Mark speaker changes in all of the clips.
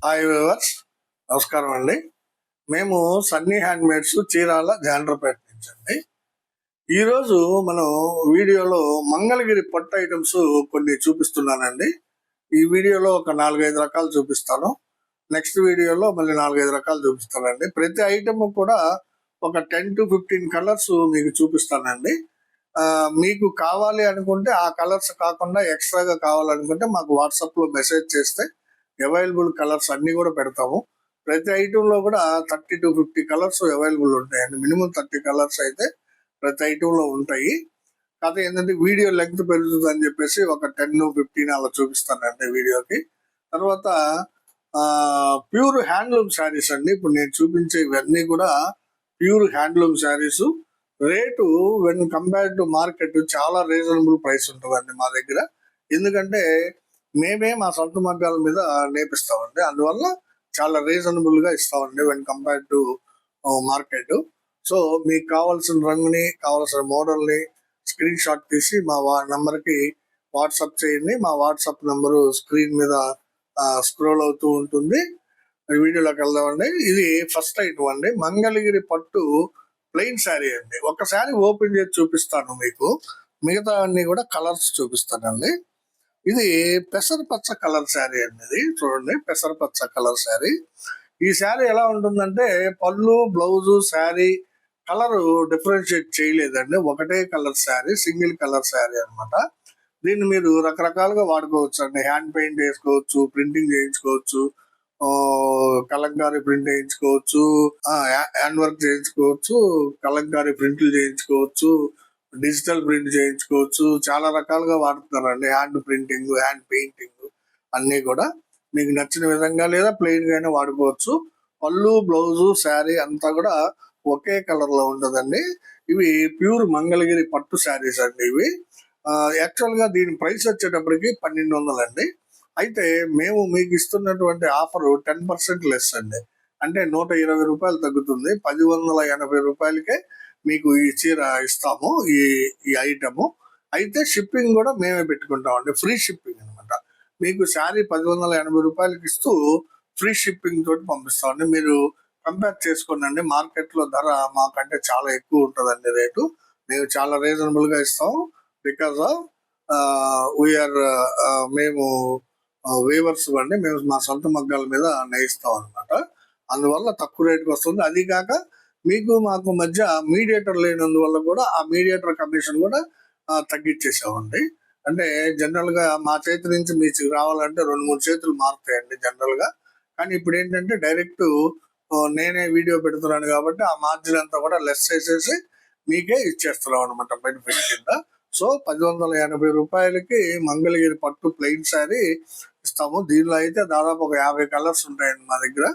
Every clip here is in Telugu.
Speaker 1: హాయ్ వ్యూవర్స్, నమస్కారం అండి. మేము సన్నీ హ్యాండ్మేడ్స్ చీరాల జాండ్రపేట నుంచి అండి. ఈరోజు మనం వీడియోలో మంగళగిరి పట్టు ఐటమ్స్ కొన్ని చూపిస్తున్నానండి. ఈ వీడియోలో ఒక 4-5 రకాలు చూపిస్తాను. నెక్స్ట్ వీడియోలో మళ్ళీ 4-5 రకాలు చూపిస్తానండి. ప్రతి ఐటమ్ కూడా ఒక 10 to 15 కలర్స్ మీకు చూపిస్తానండి. మీకు కావాలి అనుకుంటే ఆ కలర్స్ కాకుండా ఎక్స్ట్రాగా కావాలనుకుంటే మాకు వాట్సాప్లో మెసేజ్ చేస్తే అవైలబుల్ కలర్స్ అన్ని కూడా పెడతాము. ప్రతి ఐటెంలో కూడా 30 to 50 కలర్స్ అవైలబుల్ ఉంటాయండి. మినిమం 30 కలర్స్ అయితే ప్రతి ఐటెంలో ఉంటాయి. కాకపోతే ఏంటంటే వీడియో లెంగ్త్ పెరుగుతుంది అని చెప్పేసి ఒక 10-15 అలా చూపిస్తానండి వీడియోకి. తర్వాత ప్యూర్ హ్యాండ్లూమ్ శారీస్ అండి. ఇప్పుడు నేను చూపించే ఇవన్నీ కూడా pure handloom saris. Rate when compare to market చాలా రీజనబుల్ ప్రైస్ ఉంటుందండి మా దగ్గర. ఎందుకంటే మేమే మా సొంత మగ్గాల మీద నేపిస్తామండి. అందువల్ల చాలా రీజనబుల్ గా ఇస్తామండి when compare to market. So మీకు కావాల్సిన రంగుని, కావాల్సిన మోడల్ని స్క్రీన్ షాట్ తీసి మా నంబర్కి వాట్సాప్ చేయండి. మా వాట్సాప్ నంబరు స్క్రీన్ మీద స్క్రోల్ అవుతూ ఉంటుంది. వీడియోలోకి వెళ్దామండి. ఇది ఫస్ట్ ఐటమ్ అండి, మంగళగిరి పట్టు ప్లెయిన్ శారీ అండి. ఒక శారీ ఓపెన్ చేసి చూపిస్తాను మీకు, మిగతా అన్ని కూడా కలర్స్ చూపిస్తానండి. ఇది పెసరపచ్చ కలర్ శారీ అండి. ఇది చూడండి, పెసరపచ్చ కలర్ శారీ. ఈ శారీ ఎలా ఉంటుందంటే పళ్ళు, బ్లౌజు, శారీ కలర్ డిఫరెన్షియేట్ చేయలేదండి. ఒకటే colour sari, single colour sari అనమాట. దీన్ని మీరు రకరకాలుగా వాడుకోవచ్చు అండి. హ్యాండ్ పెయింట్ వేసుకోవచ్చు, ప్రింటింగ్ చేయించుకోవచ్చు, కలంకారీ ప్రింట్ చేయించుకోవచ్చు, హ్యాండ్ వర్క్ చేయించుకోవచ్చు, కలంకారీ ప్రింట్లు చేయించుకోవచ్చు, డిజిటల్ ప్రింట్ చేయించుకోవచ్చు. చాలా రకాలుగా వాడుతున్నారండి. హ్యాండ్ ప్రింటింగ్, హ్యాండ్ పెయింటింగ్ అన్నీ కూడా మీకు నచ్చిన విధంగా లేదా ప్లెయిన్ గానే వాడుకోవచ్చు. పళ్ళు, బ్లౌజు, శారీ అంతా కూడా ఒకే కలర్ లో ఉంటుందండి. ఇవి ప్యూర్ మంగళగిరి పట్టు శారీస్ అండి. ఇవి యాక్చువల్ గా దీని ప్రైస్ వచ్చేటప్పటికి 1200 అండి. అయితే మేము మీకు ఇస్తున్నటువంటి ఆఫర్ 10% లెస్ అండి. అంటే 120 రూపాయలు తగ్గుతుంది. 1080 రూపాయలకే మీకు ఈ చీర ఇస్తాము, ఈ ఐటము. అయితే షిప్పింగ్ కూడా మేమే పెట్టుకుంటామండి, ఫ్రీ షిప్పింగ్ అనమాట. మీకు శారీ 1080 రూపాయలకి ఇస్తూ ఫ్రీ షిప్పింగ్ తోటి పంపిస్తామండి. మీరు కంపేర్ చేసుకోండి. మార్కెట్ లో ధర మాకంటే చాలా ఎక్కువ ఉంటుందండి రేటు. మేము చాలా రీజనబుల్ గా ఇస్తాము. బికాస్ ఆఫ్ వీఆర్ మేము వీవర్స్ అండి. మేము మా సొంత మగ్గాల మీద నేయిస్తాం అనమాట. అందువల్ల తక్కువ రేటుకి వస్తుంది. అది కాక మీకు మాకు మధ్య మీడియేటర్ లేనందువల్ల కూడా ఆ మీడియేటర్ కమిషన్ కూడా తగ్గించేసామండి. అంటే జనరల్ గా మా చేతి నుంచి మీకు రావాలంటే 2-3 చేతులు మారుతాయండి జనరల్ గా. కానీ ఇప్పుడు ఏంటంటే డైరెక్ట్ నేనే వీడియో పెడుతున్నాను కాబట్టి ఆ మార్జిన్ అంతా కూడా లెస్ చేసేసి మీకే ఇచ్చేస్తున్నాం అనమాట బెనిఫిట్ కింద. సో 1080 రూపాయలకి మంగళగిరి పట్టు ప్లెయిన్ శారీ ఇస్తాము. దీనిలో అయితే దాదాపు ఒక 50 కలర్స్ ఉంటాయండి మా దగ్గర.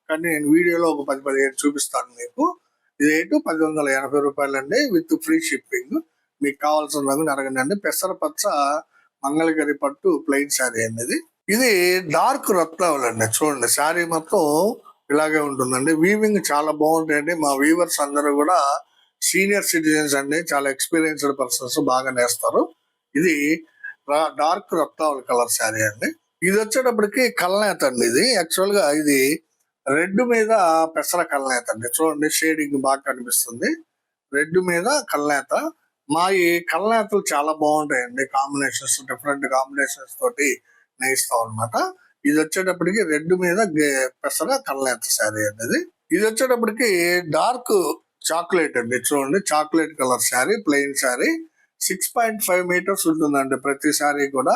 Speaker 1: కానీ నేను వీడియోలో ఒక 10-15 చూపిస్తాను మీకు. ఇది 1080 రూపాయలండి విత్ ఫ్రీ షిప్పింగ్. మీకు కావాల్సిన రంగుని అడగండి. పెసరపచ్చ మంగళగిరి పట్టు ప్లెయిన్ శారీ అండి. ఇది డార్క్ రత్నావళి అండి. చూడండి, శారీ మొత్తం ఇలాగే ఉంటుందండి. వీవింగ్ చాలా బాగుంటాయండి. మా వీవర్స్ అందరూ కూడా సీనియర్ సిటిజన్స్ అండి, చాలా ఎక్స్పీరియన్స్డ్ పర్సన్స్, బాగా నేస్తారు. ఇది డార్క్ రత్నావళి కలర్ శారీ అండి. ఇది వచ్చేటప్పటికి కల్నేత అండి. ఇది యాక్చువల్ గా ఇది రెడ్ మీద పెసర కల్నేత అండి. చూడండి, షేడింగ్ బాగా కనిపిస్తుంది. రెడ్ మీద కల్నేత. మా ఈ కల్నేతలు చాలా బాగుంటాయండి. కాంబినేషన్స్, డిఫరెంట్ కాంబినేషన్స్ తోటి నేయిస్తాం అనమాట. ఇది వచ్చేటప్పటికి రెడ్ మీద పెసర కల్నేత శారీ అండి. ఇది వచ్చేటప్పటికి డార్క్ చాక్లెట్ అండి. చూడండి, chocolate colour sari, plain sari. 6.5 metres ఉంటుందండి ప్రతి శారీ కూడా.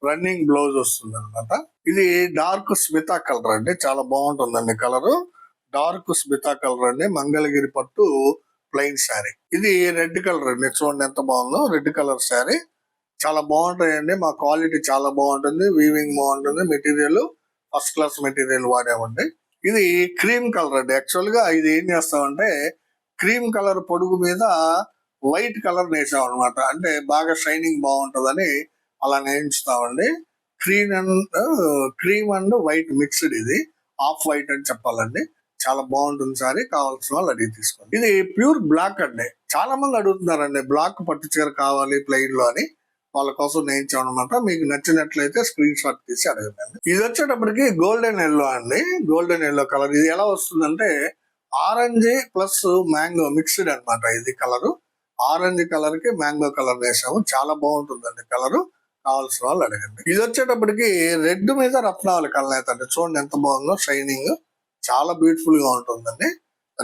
Speaker 1: రన్నింగ్ బ్లౌజ్ వస్తుంది అనమాట. ఇది డార్క్ స్మితా కలర్ అండి. చాలా బాగుంటుందండి కలర్. డార్క్ స్మితా కలర్ అండి, మంగళగిరి పట్టు ప్లెయిన్ శారీ. ఇది రెడ్ కలర్ అండి. చూడండి ఎంత బాగుందో. రెడ్ కలర్ శారీ చాలా బాగుంటాయండి. మా క్వాలిటీ చాలా బాగుంటుంది, వీవింగ్ బాగుంటుంది, మెటీరియల్ ఫస్ట్ క్లాస్ మెటీరియల్ వాడామండి. ఇది క్రీమ్ కలర్ అండి. యాక్చువల్ గా ఇది ఏం చేస్తామంటే క్రీమ్ కలర్ పొడుగు మీద వైట్ కలర్ నేసాం అనమాట. అంటే బాగా షైనింగ్ బాగుంటుందని అలా నేయించుతామండి. Cream and white mixed. ఇది ఆఫ్ వైట్ అని చెప్పాలండి. చాలా బాగుంటుంది సారీ. కావాల్సిన వాళ్ళు అడిగి తీసుకోండి. ఇది ప్యూర్ బ్లాక్ అండి. చాలా మంది అడుగుతున్నారండి బ్లాక్ పట్టు చీర కావాలి ప్లెయిన్ లో అని. వాళ్ళ కోసం నేయించాం అనమాట. మీకు నచ్చినట్లయితే స్క్రీన్ షాట్ తీసి అడగండి. ఇది వచ్చేటప్పటికి గోల్డెన్ ఎల్లో అండి, గోల్డెన్ ఎల్లో కలర్. ఇది ఎలా వస్తుందంటే ఆరెంజ్ ప్లస్ మ్యాంగో మిక్స్డ్ అనమాట. ఇది కలరు ఆరెంజ్ కలర్ కి మ్యాంగో కలర్ వేసాము. చాలా బాగుంటుందండి కలరు. కావాల్సిన వాళ్ళు అడగండి. ఇది వచ్చేటప్పటికి రెడ్ మీద రత్నావళి కలనేత అండి. చూడండి ఎంత బాగుందో, షైనింగ్ చాలా బ్యూటిఫుల్ గా ఉంటుందండి.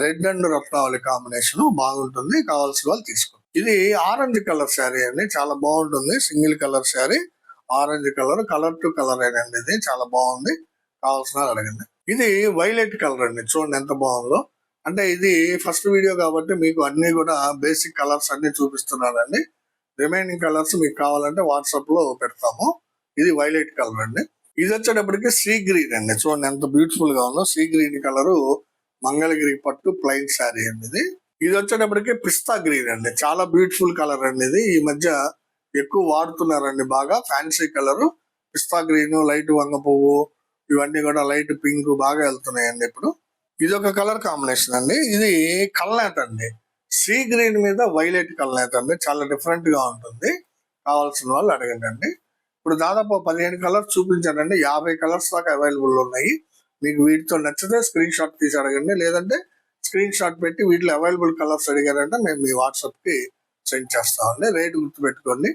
Speaker 1: రెడ్ అండ్ రత్నావళి కాంబినేషన్ బాగుంటుంది. కావాల్సిన వాళ్ళు తీసుకోండి. ఇది ఆరెంజ్ కలర్ శారీ అండి, చాలా బాగుంటుంది. Single colour sari, orange colour, colour to colour అండి. ఇది చాలా బాగుంది. కావాల్సిన వాళ్ళు అడగండి. ఇది వైలెట్ కలర్ అండి, చూడండి ఎంత బాగుందో. అంటే ఇది ఫస్ట్ వీడియో కాబట్టి మీకు అన్ని కూడా బేసిక్ కలర్స్ అన్ని చూపిస్తున్నానండి. రిమైనింగ్ కలర్స్ మీకు కావాలంటే వాట్సాప్ లో పెడతాము. ఇది వైలెట్ కలర్ అండి. ఇది వచ్చేటప్పటికి సీ గ్రీన్ అండి, చూడండి ఎంత బ్యూటిఫుల్ గా ఉందో. సీ గ్రీన్ కలరు మంగళగిరి పట్టు ప్లెయిన్ శారీ అండి. ఇది వచ్చేటప్పటికి పిస్తా గ్రీన్ అండి, చాలా బ్యూటిఫుల్ కలర్ అండి. ఇది ఈ మధ్య ఎక్కువ వాడుతున్నారండి, బాగా ఫ్యాన్సీ కలర్. పిస్తా గ్రీన్, లైట్ వంగ పువ్వు, ఇవన్నీ కూడా లైట్ పింక్ బాగా వెళ్తున్నాయండి ఇప్పుడు. ఇది ఒక కలర్ కాంబినేషన్ అండి. ఇది కల్నేత అండి, సీ గ్రీన్ మీద వైలెట్ కల్నేత అండి, చాలా డిఫరెంట్ గా ఉంటుంది. కావాల్సిన వాళ్ళు అడగండి అండి. ఇప్పుడు దాదాపు 15 కలర్స్ చూపించానండి. 50 కలర్స్ దాకా అవైలబుల్ ఉన్నాయి. మీకు వీటితో నచ్చితే స్క్రీన్ షాట్ తీసి అడగండి, లేదంటే స్క్రీన్ షాట్ పెట్టి వీటిలో అవైలబుల్ కలర్స్ అడిగారంటే మేము మీ వాట్సాప్ కి సెండ్ చేస్తామండి. రేటు గుర్తుపెట్టుకోండి.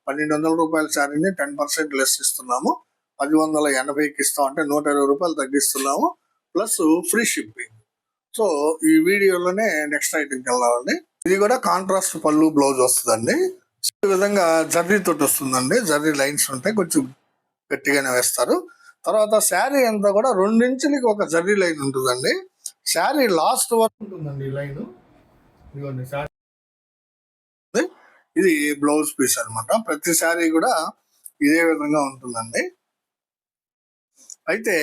Speaker 1: 1200 రూపాయల శారీని 10% లెస్ ఇస్తున్నాము. 1080కి ఇస్తాం, అంటే 120 రూపాయలు తగ్గిస్తున్నాము, ప్లస్ ఫ్రీ షిప్పింగ్. సో ఈ వీడియోలోనే నెక్స్ట్ ఐటమ్కి వెళ్దామండి. ఇది కూడా కాంట్రాస్ట్ పళ్ళు బ్లౌజ్ వస్తుందండి. ఈ విధంగా జర్రీ తోటి వస్తుందండి. జర్రీ లైన్స్ ఉంటాయి, కొంచెం గట్టిగానే వేస్తారు. తర్వాత శారీ అంతా కూడా 2 ఇంచులకి ఒక జర్రీ లైన్ ఉంటుందండి. శారీ లాస్ట్ వరకు ఉంటుందండి ఈ లైన్. ఇది బ్లౌజ్ పీస్ అనమాట. ప్రతి శారీ కూడా ఇదే విధంగా ఉంటుందండి. అయితే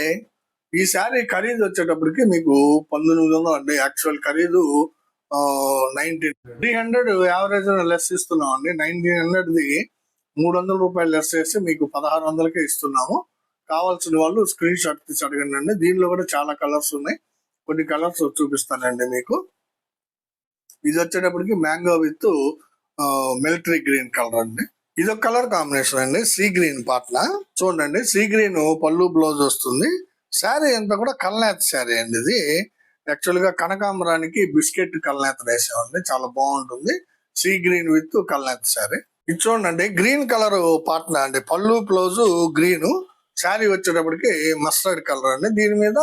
Speaker 1: ఈ శారీ ఖరీదు వచ్చేటప్పటికి మీకు 1900 అండి. యాక్చువల్ ఖరీదు 300 యావరేజ్ లెస్ ఇస్తున్నాం అండి. 1900ది 300 రూపాయలు లెస్ చేసి మీకు 1600కే ఇస్తున్నాము. కావాల్సిన వాళ్ళు స్క్రీన్ షాట్ తీసి అడగండి అండి. దీనిలో కూడా చాలా కలర్స్ ఉన్నాయి, కొన్ని కలర్స్ చూపిస్తానండి మీకు. ఇది వచ్చేటప్పటికి mango with military green colour అండి. ఇది ఒక కలర్ కాంబినేషన్ అండి, సీ గ్రీన్ పాట్ల. చూడండి, సీ గ్రీన్ పళ్ళు బ్లౌజ్ వస్తుంది. శారీ అంతా కూడా కల్నేత శారీ అండి. ఇది యాక్చువల్ గా కనకాంబరానికి బిస్కెట్ కల్నేత వేసామండి, చాలా బాగుంటుంది. సీ గ్రీన్ విత్ కల్నేత శారీ. ఇది చూడండి, గ్రీన్ కలర్ పాట్న అండి, పళ్ళు బ్లౌజ్ గ్రీన్, శారీ వచ్చేటప్పటికి మస్టర్డ్ కలర్ అండి. దీని మీద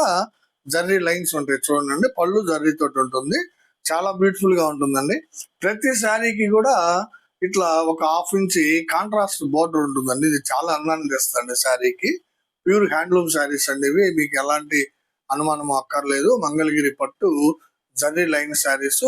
Speaker 1: జర్రీ లైన్స్ ఉంటాయి చూడండి. పళ్ళు జర్రీ తోటి ఉంటుంది, చాలా బ్యూటిఫుల్ గా ఉంటుందండి. ప్రతి శారీకి కూడా ఇట్లా ఒక 1/2 ఇంచ్ కాంట్రాస్ట్ బోర్డర్ ఉంటుందండి. ఇది చాలా అందాన్ని తెస్తుంది శారీకి. ప్యూర్ హ్యాండ్లూమ్ శారీస్ అండి ఇవి, మీకు ఎలాంటి అనుమానం అక్కర్లేదు. మంగళగిరి పట్టు జర్రీ లైన్ శారీస్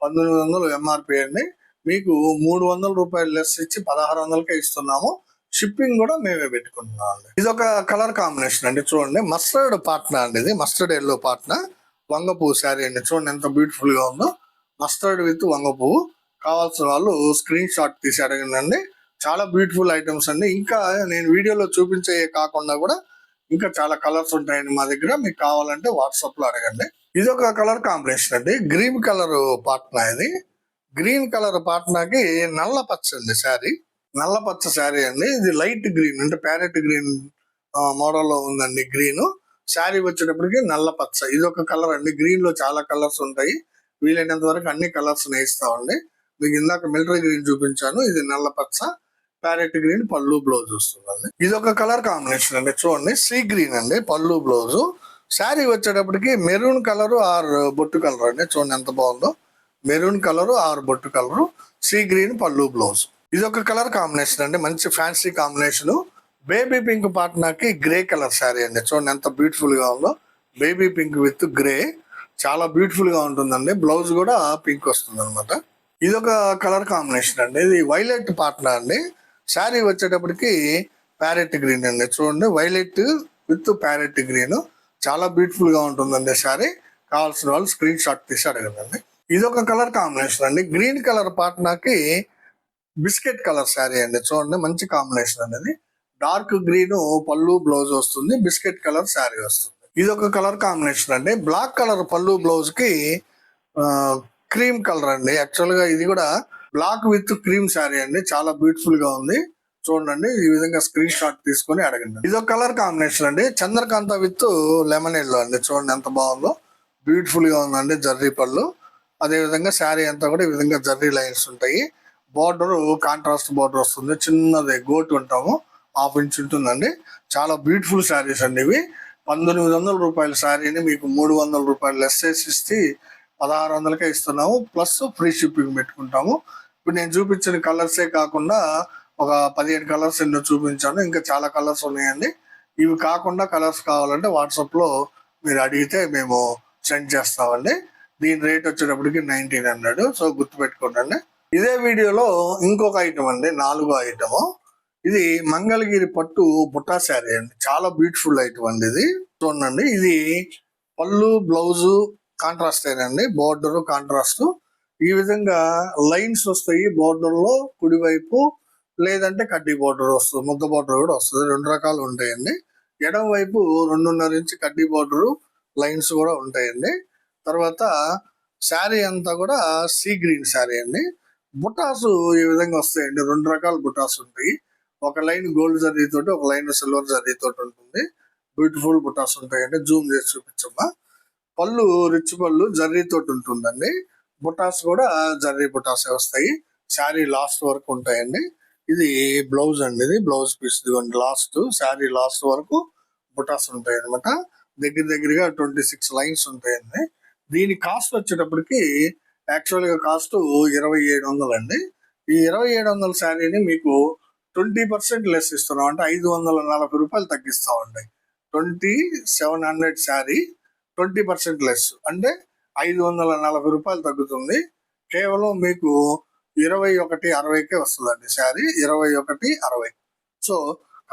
Speaker 1: 1900 ఎంఆర్పి అండి. మీకు 300 రూపాయలు లెస్ ఇచ్చి 1600కే ఇస్తున్నాము. షిప్పింగ్ కూడా మేమే పెట్టుకుంటున్నాం అండి. ఇది ఒక కలర్ కాంబినేషన్ అండి, చూడండి మస్టర్డ్ పాట్నా అండి. ఇది మస్టర్డ్ ఎల్లో పాట్నా వంగపువ్వు శారీ అండి. చూడండి ఎంత బ్యూటిఫుల్ గా ఉందో, మస్టర్డ్ విత్ వంగపువ్వు. కావాల్సిన వాళ్ళు స్క్రీన్ షాట్ తీసి అడగండి. చాలా బ్యూటిఫుల్ ఐటమ్స్ అండి. ఇంకా నేను వీడియోలో చూపించే కాకుండా కూడా ఇంకా చాలా కలర్స్ ఉంటాయండి మా దగ్గర. మీకు కావాలంటే వాట్సాప్ లో అడగండి. ఇది ఒక కలర్ కాంబినేషన్ అండి, గ్రీన్ కలర్ పాట్నా. ఇది గ్రీన్ కలర్ పాట్నాకి నల్ల పచ్చ అండి శారీ, నల్ల పచ్చ శారీ అండి. ఇది లైట్ గ్రీన్ అంటే ప్యారెట్ గ్రీన్ మోడల్లో ఉందండి. గ్రీన్ శారీ వచ్చేటప్పటికి నల్ల పచ్చ. ఇది ఒక కలర్ అండి. గ్రీన్ లో చాలా కలర్స్ ఉంటాయి, వీలైనంత వరకు అన్ని కలర్స్ నేయిస్తామండి. మీకు ఇందాక మిలిటరీ గ్రీన్ చూపించాను, ఇది నల్ల పచ్చ, ప్యారెట్ గ్రీన్ పళ్ళు బ్లౌజ్ వస్తుందండి. ఇది ఒక కలర్ కాంబినేషన్ అండి, చూడండి సీ గ్రీన్ అండి పళ్ళు బ్లౌజ్. శారీ వచ్చేటప్పటికి మెరూన్ కలర్ ఆర్ బొట్టు కలర్ అండి. చూడండి ఎంత బాగుందో, మెరూన్ కలర్ ఆర్ బొట్టు కలర్, సీ గ్రీన్ పళ్ళు బ్లౌజ్. ఇది ఒక కలర్ కాంబినేషన్ అండి, మంచి ఫ్యాన్సీ కాంబినేషన్. బేబీ పింక్ పాట్నాకి గ్రే కలర్ శారీ అండి. చూడండి ఎంత బ్యూటిఫుల్ గా ఉందో, బేబీ పింక్ విత్ గ్రే, చాలా బ్యూటిఫుల్ గా ఉంటుందండి. బ్లౌజ్ కూడా పింక్ వస్తుంది అనమాట. ఇది ఒక కలర్ కాంబినేషన్ అండి, ఇది వైలెట్ పాట్నా అండి. శారీ వచ్చేటప్పటికి ప్యారెట్ గ్రీన్ అండి. చూడండి వైలెట్ విత్ ప్యారెట్ గ్రీన్, చాలా బ్యూటిఫుల్ గా ఉంటుందండి శారీ. కావాల్సిన వాళ్ళు స్క్రీన్ షాట్ తీసి అడగండి. ఇది ఒక కలర్ కాంబినేషన్ అండి, గ్రీన్ కలర్ పాట్నాకి బిస్కెట్ కలర్ శారీ అండి. చూడండి మంచి కాంబినేషన్ అనేది, డార్క్ గ్రీన్ పళ్ళు బ్లౌజ్ వస్తుంది, బిస్కెట్ కలర్ శారీ వస్తుంది. ఇది ఒక కలర్ కాంబినేషన్ అండి, బ్లాక్ కలర్ పళ్ళు బ్లౌజ్ కి క్రీమ్ కలర్ అండి. యాక్చువల్ గా ఇది కూడా బ్లాక్ విత్ క్రీమ్ శారీ అండి, చాలా బ్యూటిఫుల్ గా ఉంది. చూడండి, ఈ విధంగా స్క్రీన్ షాట్ తీసుకొని అడగండి. ఇదొక కలర్ కాంబినేషన్ అండి, చంద్రకాంత విత్ లెమన్ ఎల్లో అండి. చూడండి ఎంత బాగుందో, బ్యూటిఫుల్ గా ఉందండి జర్రీ పళ్ళు. అదే విధంగా శారీ అంతా కూడా ఈ విధంగా జర్రీ లైన్స్ ఉంటాయి. బార్డర్ కాంట్రాస్ట్ బార్డర్ వస్తుంది, చిన్నది గోటు ఉంటాము, 1/2 ఇంచ్ ఉంటుందండి. చాలా బ్యూటిఫుల్ శారీస్ అండి ఇవి. 1900 రూపాయల శారీని మీకు 300 రూపాయలు లెస్ చేసి ఇస్తే 1600కే ఇస్తున్నాము, ప్లస్ ఫ్రీ షిప్పింగ్ పెట్టుకుంటాము. ఇప్పుడు నేను చూపించిన కలర్సే కాకుండా ఒక 15 కలర్స్ ఎన్నో చూపించాను, ఇంకా చాలా కలర్స్ ఉన్నాయండి. ఇవి కాకుండా కలర్స్ కావాలంటే వాట్సాప్ లో మీరు అడిగితే మేము సెండ్ చేస్తామండి. దీని రేట్ వచ్చేటప్పటికి 1900. సో గుర్తుపెట్టుకోండి. ఇదే వీడియోలో ఇంకొక ఐటమ్ అండి, 4వ ఐటమ్. ఇది మంగళగిరి పట్టు బుట్టా శారీ అండి, చాలా బ్యూటిఫుల్ ఐటమ్ అండి ఇది. చూడండి, ఇది పళ్ళు బ్లౌజు కాంట్రాస్ట్ అండి, బోర్డర్ కాంట్రాస్ట్. ఈ విధంగా లైన్స్ వస్తాయి బోర్డర్ లో, కుడివైపు లేదంటే కడ్డీ బోర్డర్ వస్తుంది, ముద్ద బోర్డర్ కూడా వస్తుంది, 2 రకాలు ఉంటాయండి. ఎడమ వైపు 2.5 ఇంచ్ కడ్డీ బోర్డర్ లైన్స్ కూడా ఉంటాయండి. తర్వాత శారీ అంతా కూడా సీ గ్రీన్ శారీ అండి. బుటాసు ఈ విధంగా వస్తాయండి, 2 రకాల బుటాస్ ఉంటాయి. ఒక లైన్ గోల్డ్ జరీ తోటి, ఒక లైన్ సిల్వర్ జరీ తోటి ఉంటుంది. బ్యూటిఫుల్ బుటాస్ ఉంటాయండి, జూమ్ చేసి చూపించమ్మా. పళ్ళు రిచ్ పళ్ళు జర్రీ తోటి ఉంటుందండి. బుటాస్ కూడా జర్రీ బుటాసే వస్తాయి, శారీ లాస్ట్ వరకు ఉంటాయండి. ఇది బ్లౌజ్ అండి, ఇది బ్లౌజ్ పీస్. ఇదిగోండి లాస్ట్, శారీ లాస్ట్ వరకు బుటాస్ ఉంటాయి అనమాట. దగ్గరగా 26 లైన్స్ ఉంటాయండి. దీని కాస్ట్ వచ్చేటప్పటికి యాక్చువల్ గా కాస్ట్ 2700 అండి. ఈ 2700 శారీని మీకు 20% లెస్ ఇస్తున్నాం, అంటే 540 రూపాయలు తగ్గిస్తామండి. 2700 శారీ 20% లెస్ అంటే 540 రూపాయలు తగ్గుతుంది. కేవలం మీకు 2160కే వస్తుందండి శారీ, 2160. సో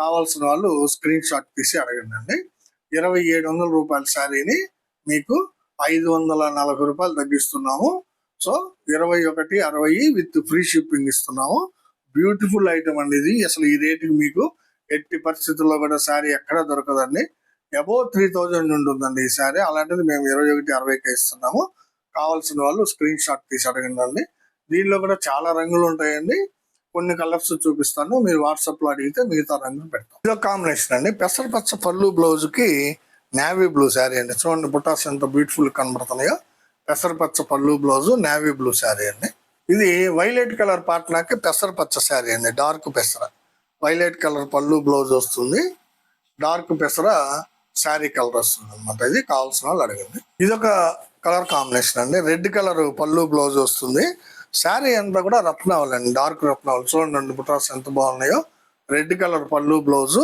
Speaker 1: కావాల్సిన వాళ్ళు స్క్రీన్ షాట్ తీసి అడగండి. 2700 రూపాయల శారీని మీకు 540 రూపాయలు తగ్గిస్తున్నాము. సో 2160 విత్ ఫ్రీ షిప్పింగ్ ఇస్తున్నాము. బ్యూటిఫుల్ ఐటమ్ అండి ఇది. అసలు ఈ రేటుకి మీకు ఎట్టి పరిస్థితుల్లో కూడా శారీ ఎక్కడా దొరకదండి. అబోవ్ 3000 ఉంటుందండి ఈ శారీ, అలాంటిది మేము 2160కే ఇస్తున్నాము. కావాల్సిన వాళ్ళు స్క్రీన్ షాట్ తీసి అడగండి. దీనిలో కూడా చాలా రంగులు ఉంటాయండి, కొన్ని కలర్స్ చూపిస్తాను, మీరు వాట్సాప్ లో అడిగితే మిగతా రంగులు పెడతాం. ఇదొక కాంబినేషన్ అండి, పెసరపచ్చ పళ్ళు బ్లౌజ్ కి నేవీ బ్లూ శారీ అండి. చూడండి బుటాస్ ఎంత బ్యూటిఫుల్ కనబడుతున్నాయో. పెసరపచ్చ పళ్ళు బ్లౌజ్ నేవీ బ్లూ శారీ అండి. ఇది వైలెట్ కలర్ పాట్నాకి పెసరపచ్చ శారీ అండి, డార్క్ పెసర. వైలెట్ కలర్ పళ్ళు బ్లౌజ్ వస్తుంది, డార్క్ పెసర శారీ కలర్ వస్తుంది అనమాట. ఇది కావాల్సిన వాళ్ళు అడగండి. ఇదొక కలర్ కాంబినేషన్ అండి, రెడ్ కలర్ పళ్ళు బ్లౌజ్ వస్తుంది. శారీ అంతా కూడా రత్నావళి అండి, డార్క్ రత్నావళి. చూడండి బుటాస్ ఎంత బాగున్నాయో. రెడ్ కలర్ పళ్ళు బ్లౌజ్,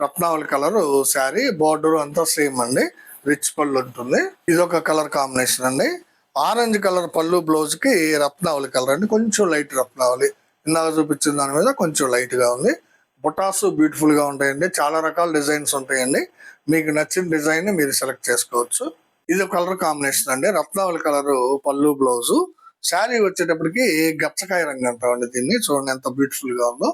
Speaker 1: రత్నావళి కలర్ శారీ, బార్డర్ అంతా సేమ్ అండి, రిచ్ పళ్ళు ఉంటుంది. ఇదొక కలర్ కాంబినేషన్ అండి. ఆరెంజ్ కలర్ పళ్ళు బ్లౌజ్ కి రత్నావళి కలర్ అండి, కొంచెం లైట్ రత్నావళి. ఇందాక చూపించిన దాని మీద కొంచెం లైట్ గా ఉంది. బుటాస్ బ్యూటిఫుల్ గా ఉంటాయండి, చాలా రకాల డిజైన్స్ ఉంటాయండి. మీకు నచ్చిన డిజైన్ మీరు సెలెక్ట్ చేసుకోవచ్చు. ఇది కలర్ కాంబినేషన్ అండి, రత్నావళి కలర్ పళ్ళు బ్లౌజ్. శారీ వచ్చేటప్పటికి గచ్చకాయ రంగు అంటామండి దీన్ని. చూడండి ఎంత బ్యూటిఫుల్ గా ఉందో.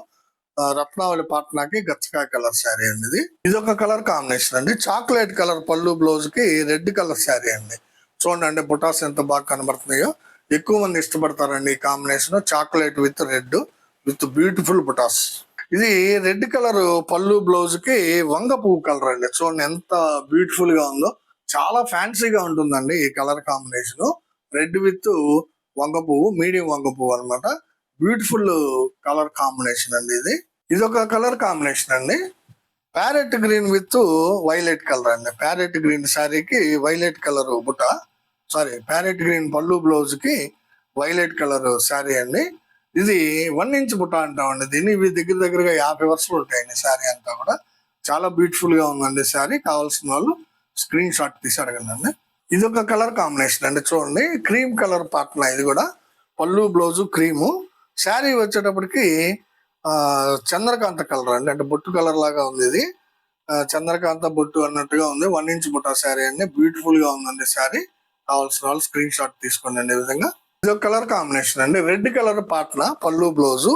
Speaker 1: రత్నావళి పాట్నాకి గచ్చకాయ కలర్ శారీ అండి ఇది ఒక కలర్ కాంబినేషన్ అండి. చాక్లెట్ కలర్ పళ్ళు బ్లౌజ్ కి రెడ్ కలర్ శారీ అండి. చూడండి బుటాస్ ఎంత బాగా కనబడుతున్నాయో. ఎక్కువ మంది ఇష్టపడతారండి ఈ combination, chocolate with red with beautiful బుటాస్. ఇది రెడ్ కలర్ పళ్ళు బ్లౌజ్ కి వంగ పువ్వు కలర్ అండి. చూడండి ఎంత బ్యూటిఫుల్ గా ఉందో, చాలా ఫ్యాన్సీగా ఉంటుందండి ఈ కలర్ కాంబినేషన్. రెడ్ విత్ వంగ పువ్వు, మీడియం వంగ పువ్వు అనమాట. బ్యూటిఫుల్ కలర్ కాంబినేషన్ అండి ఇది ఒక కలర్ కాంబినేషన్ అండి. Parrot green with violet colour అండి. ప్యారెట్ గ్రీన్ శారీకి వైలెట్ కలర్ బుట్ట, ప్యారెట్ గ్రీన్ పళ్ళు బ్లౌజ్ కి వైలెట్ కలర్ శారీ అండి. ఇది 1 ఇంచ్ బుట్ట అంటామండి దీన్ని. ఇవి దగ్గరగా 50 వరుసలు ఉంటాయండి శారీ అంతా కూడా. చాలా బ్యూటిఫుల్ గా ఉందండి శారీ. కావాల్సిన వాళ్ళు స్క్రీన్ షాట్ తీసి అడగండి. ఇది ఒక కలర్ కాంబినేషన్ అండి. చూడండి క్రీమ్ కలర్ పాట్నా, ఇది కూడా పళ్ళు బ్లౌజ్ క్రీము. శారీ వచ్చేటప్పటికి చంద్రకాంత కలర్ అండి, అంటే బొట్టు కలర్ లాగా ఉంది ఇది. చంద్రకాంత బొట్టు అన్నట్టుగా ఉంది. 1 ఇంచ్ బుట్ట శారీ అండి, బ్యూటిఫుల్ గా ఉందండి శారీ. కావాల్సిన వాళ్ళు స్క్రీన్ షాట్ తీసుకోండి. ఈ విధంగా ఇది ఒక కలర్ కాంబినేషన్ అండి, రెడ్ కలర్ పాట్నా పళ్ళు బ్లౌజు.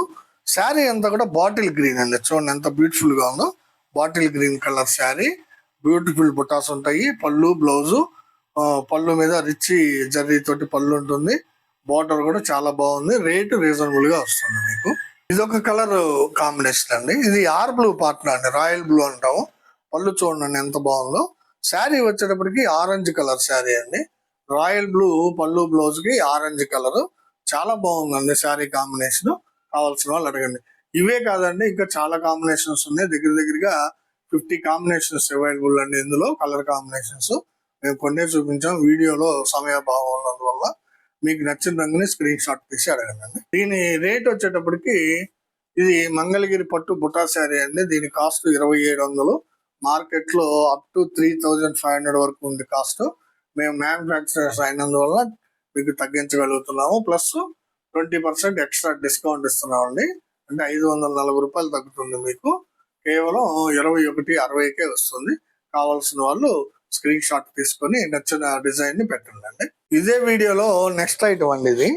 Speaker 1: శారీ అంతా కూడా బాటిల్ గ్రీన్ అండి. చూడండి ఎంత బ్యూటిఫుల్ గా ఉందో, bottle green colour sari. Beautiful బుటాస్ ఉంటాయి. పళ్ళు బ్లౌజు, పళ్ళు మీద రిచ్ జర్రీ తోటి పళ్ళు ఉంటుంది. బార్డర్ కూడా చాలా బాగుంది. రేటు రీజనబుల్ గా వస్తుంది మీకు. ఇది ఒక కలర్ కాంబినేషన్ అండి. ఇది ఆర్ బ్లూ పార్ట్నర్ అండి, రాయల్ బ్లూ అంటాము. పళ్ళు చూడండి ఎంత బాగుందో. శారీ వచ్చేటప్పటికి ఆరెంజ్ కలర్ శారీ అండి. రాయల్ బ్లూ పళ్ళు, బ్లౌజ్ కి ఆరెంజ్ కలర్. చాలా బాగుందండి శారీ కాంబినేషన్. కావాల్సిన వాళ్ళు అడగండి. ఇవే కాదండి, ఇంకా చాలా కాంబినేషన్స్ ఉన్నాయి. దగ్గరగా 50 కాంబినేషన్స్ అవైలబుల్ అండి ఇందులో. కలర్ కాంబినేషన్స్ మేము కొన్నే చూపించాం. వీడియోలో సమయాభావం ఉన్నందువల్ల మీకు నచ్చిన రంగుని స్క్రీన్ షాట్ తీసి అడగండి. దీని రేట్ వచ్చేటప్పటికి ఇది మంగళగిరి పట్టు బుటా శారీ అండి. దీని కాస్ట్ 2700. మార్కెట్ లో అప్ టు 3500 వరకు ఉంది కాస్ట్. మేము మ్యానుఫ్యాక్చరర్స్ అయినందువల్ల మీకు తగ్గించగలుగుతున్నాము. ప్లస్ 20% ఎక్స్ట్రా డిస్కౌంట్ ఇస్తున్నామండి. అంటే 540 రూపాయలు తగ్గుతుంది మీకు. కేవలం 2160కే వస్తుంది. కావాల్సిన వాళ్ళు స్క్రీన్ షాట్ తీసుకొని నచ్చిన డిజైన్ ని పెట్టండి. ఇదే వీడియోలో నెక్స్ట్ ఐటమ్ అండి. ఇది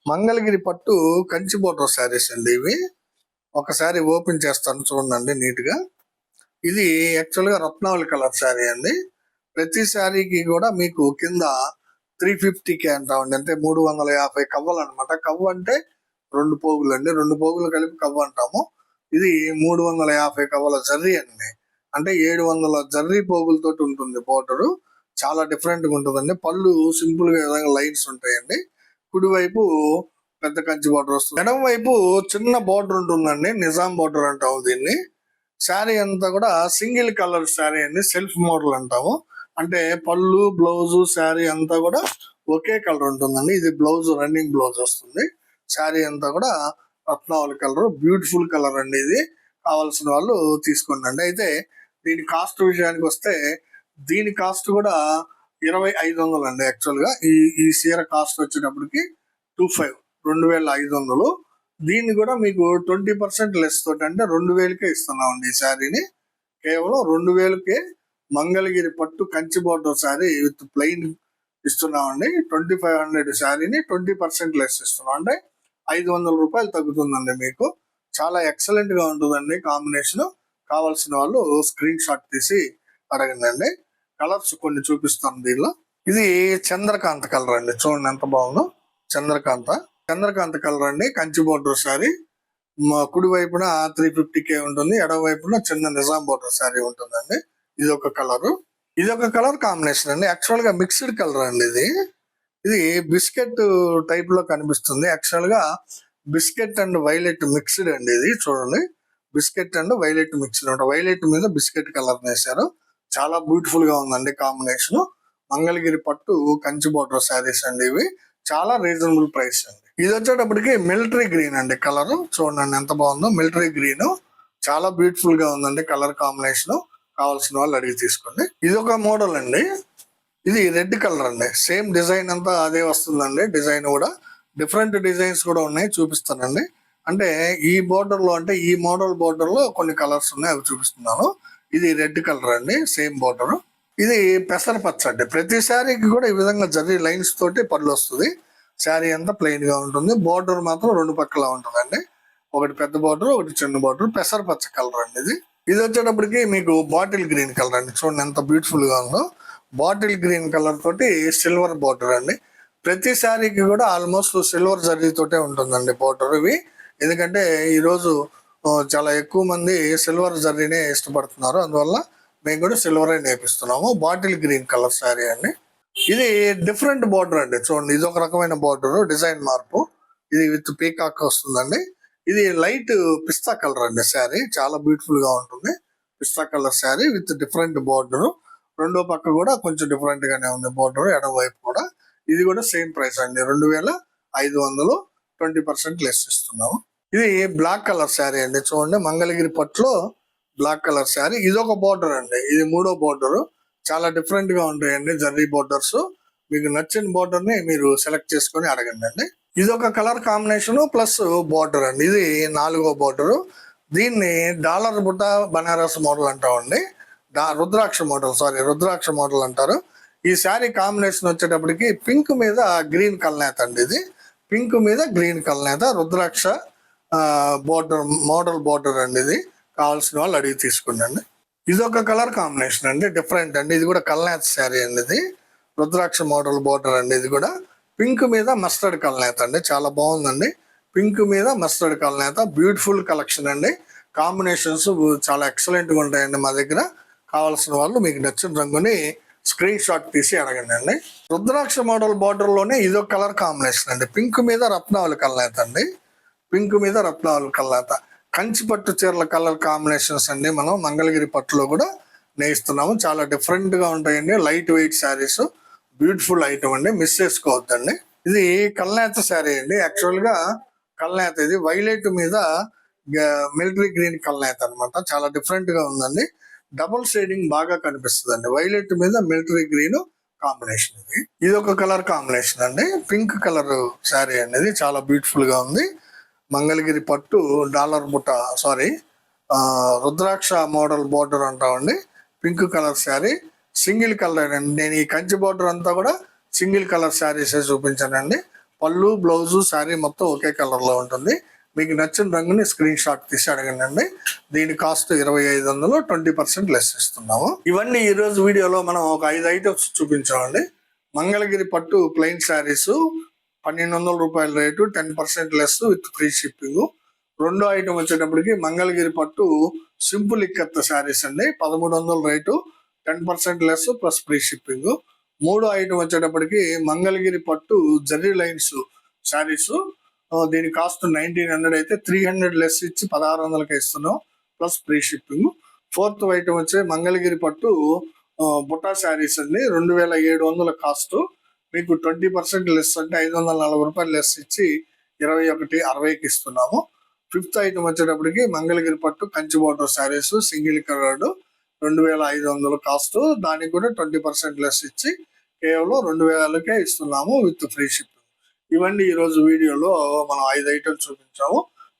Speaker 1: మంగళగిరి పట్టు కంచి బోర్డర్ శారీస్ అండి. ఇవి ఒకసారి ఓపెన్ చేస్తాను చూడండి నీట్ గా. ఇది యాక్చువల్ గా రత్నావళి కలర్ శారీ అండి. ప్రతి శారీకి కూడా మీకు కింద 350K అంటామండి. అంటే 350 కవ్వలు అనమాట. కవ్వ అంటే 2 పోగులు అండి. 2 పోగులు కలిపి కవ్వ అంటాము. ఇది 350 కవ్వల జర్రీ అండి. అంటే 700 జర్రీ పోగులతో ఉంటుంది బోర్డర్. చాలా డిఫరెంట్ గా ఉంటుందండి. పళ్ళు సింపుల్ గా లైన్స్ ఉంటాయండి. కుడివైపు పెద్ద కంచి బోర్డర్ వస్తుంది. ఎడమ వైపు చిన్న బోర్డర్ ఉంటుందండి. నిజాం బోర్డర్ అంటాము దీన్ని. శారీ అంతా కూడా సింగిల్ కలర్ శారీ అండి. సెల్ఫ్ మోడల్ అంటాము. అంటే పళ్ళు, బ్లౌజ్, శారీ అంతా కూడా ఒకే కలర్ ఉంటుందండి. ఇది బ్లౌజ్, రన్నింగ్ బ్లౌజ్ వస్తుంది. శారీ అంతా కూడా రత్నావళి కలర్. బ్యూటిఫుల్ కలర్ అండి ఇది. కావాల్సిన వాళ్ళు తీసుకోండి. అయితే దీని కాస్ట్ విషయానికి వస్తే దీని కాస్ట్ కూడా 2500 అండి. యాక్చువల్ గా ఈ చీర కాస్ట్ వచ్చేటప్పటికి 2500. దీన్ని కూడా మీకు 20% లెస్ తోటి అంటే 2000కే ఇస్తున్నామండి ఈ శారీని. కేవలం 2000కే మంగళగిరి పట్టు Kanchi border sari with plain ఇస్తున్నామండి. 2500 శారీని 20% లెస్ ఇస్తున్నాం. అంటే 500 రూపాయలు తగ్గుతుందండి మీకు. చాలా ఎక్సలెంట్ గా ఉంటుందండి కాంబినేషన్. కావాల్సిన వాళ్ళు స్క్రీన్ షాట్ తీసి అడగండి. కలర్స్ కొన్ని చూపిస్తాను దీనిలో. ఇది చంద్రకాంత కలర్ అండి. చూడండి ఎంత బాగుందో. చంద్రకాంత కలర్ అండి. కంచి బోర్డర్ శారీ. కుడి వైపున 350K ఉంటుంది. ఎడమ వైపున చిన్న నిజాం బోర్డర్ శారీ ఉంటుందండి. ఇది ఒక కలర్ కాంబినేషన్ అండి. యాక్చువల్ గా మిక్స్డ్ కలర్ అండి ఇది బిస్కెట్ టైప్ లో కనిపిస్తుంది. యాక్చువల్ గా బిస్కెట్ అండ్ వైలెట్ మిక్స్డ్ అండి. ఇది చూడండి, బిస్కెట్ అండ్ వైలెట్ మిక్స్డ్ అనమాట. వైలెట్ మీద బిస్కెట్ కలర్ వేశారు. చాలా బ్యూటిఫుల్ గా ఉందండి కాంబినేషన్. మంగళగిరి పట్టు కంచి బోర్డర్ శారీస్ అండి. ఇవి చాలా రీజనబుల్ ప్రైస్ అండి. ఇది వచ్చేటప్పటికి మిలిటరీ గ్రీన్ అండి. కలర్ చూడండి ఎంత బాగుందో. మిలిటరీ గ్రీన్ చాలా బ్యూటిఫుల్ గా ఉందండి కలర్ కాంబినేషన్. కావాల్సిన వాళ్ళు అడిగి తీసుకోండి. ఇది ఒక మోడల్ అండి. ఇది రెడ్ కలర్ అండి. సేమ్ డిజైన్ అంతా అదే వస్తుందండి. డిజైన్ కూడా డిఫరెంట్ డిజైన్స్ కూడా ఉన్నాయి, చూపిస్తానండి. అంటే ఈ బోర్డర్ లో, అంటే ఈ మోడల్ బోర్డర్ లో కొన్ని కలర్స్ ఉన్నాయి, అవి చూపిస్తున్నాను. ఇది రెడ్ కలర్ అండి, సేమ్ బోర్డర్. ఇది పెసరపచ్చ అండి. ప్రతి శారీకి కూడా ఈ విధంగా జర్రీ లైన్స్ తోటి పళ్ళు వస్తుంది. శారీ అంతా ప్లెయిన్ గా ఉంటుంది. బోర్డర్ మాత్రం 2 పక్కల ఉంటుందండి. ఒకటి పెద్ద బోర్డర్, ఒకటి చిన్న బోర్డర్. పెసరపచ్చ కలర్ అండి. ఇది వచ్చేటప్పటికి మీకు బాటిల్ గ్రీన్ కలర్ అండి. చూడండి ఎంత బ్యూటిఫుల్ గా ఉందో. బాటిల్ గ్రీన్ కలర్ తోటి సిల్వర్ బోర్డర్ అండి. ప్రతి శారీకి కూడా ఆల్మోస్ట్ సిల్వర్ జర్రీ తోటే ఉంటుందండి బోర్డర్ ఇవి. ఎందుకంటే ఈరోజు చాలా ఎక్కువ మంది సిల్వర్ జర్రీనే ఇష్టపడుతున్నారు. అందువల్ల మేము కూడా సిల్వర్ నేర్పిస్తున్నాము. బాటిల్ గ్రీన్ కలర్ శారీ అండి. ఇది డిఫరెంట్ బోర్డర్ అండి. చూడండి, ఇది ఒక రకమైన బోర్డర్, డిజైన్ మార్పు. ఇది విత్ పీకాక్ వస్తుందండి. ఇది లైట్ పిస్తా కలర్ అండి శారీ. చాలా బ్యూటిఫుల్ గా ఉంటుంది. పిస్తా colour sari with different border. రెండో పక్క కూడా కొంచెం డిఫరెంట్ గానే ఉంది బోర్డర్, ఎడమ వైపు కూడా. ఇది కూడా సేమ్ ప్రైస్ అండి, 2500. 20% లెస్ ఇస్తున్నాము. ఇది బ్లాక్ కలర్ శారీ అండి. చూడండి, మంగళగిరి పట్టులో బ్లాక్ కలర్ శారీ. ఇది ఒక బోర్డర్ అండి. ఇది 3వ బోర్డర్. చాలా డిఫరెంట్ గా ఉంటాయండి జర్రీ బోర్డర్స్. మీకు నచ్చిన బోర్డర్ ని మీరు సెలెక్ట్ చేసుకొని అడగండి. ఇది ఒక కలర్ కాంబినేషన్ ప్లస్ బోర్డర్ అండి. ఇది 4వ బోర్డర్. దీన్ని డాలర్ బుట్ట బనారస్ మోడల్ అంటామండి. రుద్రాక్ష మోడల్ అంటారు. ఈ శారీ కాంబినేషన్ వచ్చేటప్పటికి పింక్ మీద గ్రీన్ కల్నేత అండి. ఇది పింక్ మీద గ్రీన్ కల్నేత రుద్రాక్ష మోడల్ బోర్డర్ అండి. ఇది కావాల్సిన వాళ్ళు అడిగి తీసుకోండి. ఇది ఒక కలర్ కాంబినేషన్ అండి, డిఫరెంట్ అండి. ఇది కూడా కల్నేత శారీ అండి. ఇది రుద్రాక్ష మోడల్ బోర్డర్ అండి. ఇది కూడా పింక్ మీద మస్టర్డ్ కల్నేత అండి. చాలా బాగుందండి. పింక్ మీద మస్టర్డ్ కలర్ నేత. బ్యూటిఫుల్ కలెక్షన్ అండి. కాంబినేషన్స్ చాలా ఎక్సలెంట్గా ఉంటాయండి మా దగ్గర. కావాల్సిన వాళ్ళు మీకు నచ్చిన రంగుని స్క్రీన్ షాట్ తీసి అడగండి అండి. రుద్రాక్ష మోడల్ బార్డర్లోనే ఇదొక కలర్ కాంబినేషన్ అండి. పింక్ మీద రత్నావళి కలనేత అండి. పింక్ మీద రత్నావళి కలనేత. కంచి పట్టు చీరల కలర్ కాంబినేషన్స్ అండి. మనం మంగళగిరి పట్టులో కూడా నేయిస్తున్నాము. చాలా డిఫరెంట్గా ఉంటాయండి. Light weight saris, beautiful item అండి. మిస్ చేసుకోవద్దండి. ఇది కల్నేత శారీ అండి. యాక్చువల్గా కల్నేత ఇది వైలెట్ మీద మిలిటరీ గ్రీన్ కల్నేత అనమాట. చాలా డిఫరెంట్గా ఉందండి. డబుల్ షేడింగ్ బాగా కనిపిస్తుంది అండి. వైలెట్ మీద మిలిటరీ గ్రీన్ కాంబినేషన్ ఇది ఒక కలర్ కాంబినేషన్ అండి. పింక్ కలర్ శారీ అనేది చాలా బ్యూటిఫుల్ గా ఉంది. మంగళగిరి పట్టు డాలర్ బుట్ట రుద్రాక్ష మోడల్ బోర్డర్ అంటామండి. Pink colour sari, single colour అండి. నేను ఈ కంచి బోర్డర్ అంతా కూడా సింగిల్ కలర్ శారీసే చూపించానండి. పళ్ళు, బ్లౌజు, శారీ మొత్తం ఒకే కలర్ లో ఉంటుంది. మీకు నచ్చిన రంగుని స్క్రీన్ షాట్ తీసి అడగండి అండి. దీని కాస్ట్ 2500, 20% లెస్ ఇస్తున్నాము. ఇవన్నీ ఈ రోజు వీడియోలో మనం ఒక 5 ఐటమ్స్ చూపించామండి. మంగళగిరి పట్టు ప్లెయిన్ శారీస్ 1200 రూపాయల rate, 10% less with free shipping. రెండో ఐటమ్ వచ్చేటప్పటికి మంగళగిరి పట్టు సింపుల్ ఇక్కత్ శారీస్ అండి. 1300 rate, 10% less plus free shipping. మూడో ఐటమ్ వచ్చేటప్పటికి మంగళగిరి పట్టు జర్రీ లైన్స్ శారీస్. దీని కాస్ట్ 1900 అయితే 300 లెస్ ఇచ్చి 1600కి ఇస్తున్నాం plus free shipping. Fourth item వచ్చి మంగళగిరి పట్టు బుట్టా శారీస్ అండి. 2700 కాస్ట్. మీకు 20% లెస్ అంటే 540 రూపాయలు లెస్ ఇచ్చి 2160కి ఇస్తున్నాము. ఫిఫ్త్ ఐటమ్ వచ్చేటప్పటికి మంగళగిరి పట్టు Kanchi border saris single coloured 2500 cost. దానికి కూడా 20% లెస్ ఇచ్చి కేవలం 2000కే ఇస్తున్నాము విత్ ఫ్రీ షిప్పింగ్. ఇవన్నీ ఈ రోజు వీడియోలో మనం 5 ఐటమ్స్ చూపించాము.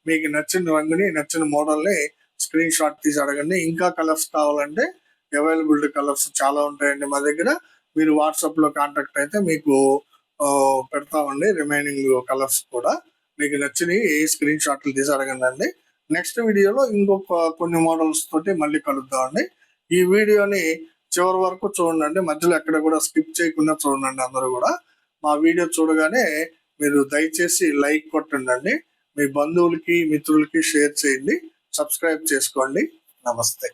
Speaker 1: మీకు నచ్చిన రంగుని, నచ్చిన మోడల్ని స్క్రీన్ షాట్ తీసి అడగండి. ఇంకా కలర్స్ కావాలంటే అవైలబిలిటీ కలర్స్ చాలా ఉంటాయండి మా దగ్గర. మీరు వాట్సాప్ లో కాంటాక్ట్ అయితే మీకు పెడతామండి. రిమైనింగ్ కలర్స్ కూడా మీకు నచ్చినవి స్క్రీన్ షాట్లు తీసి అడగండి అండి. నెక్స్ట్ వీడియోలో ఇంకొక కొన్ని మోడల్స్ తోటి మళ్ళీ కలుద్దామండి. ఈ వీడియోని చివరి వరకు చూడండి. మధ్యలో ఎక్కడ కూడా స్కిప్ చేయకుండా చూడండి. అందరూ కూడా మా వీడియో చూడగానే మీరు దయచేసి లైక్ కొట్టండి. మీ బంధువులకి, మిత్రులకి షేర్ చేయండి. సబ్స్క్రైబ్ చేసుకోండి. నమస్తే.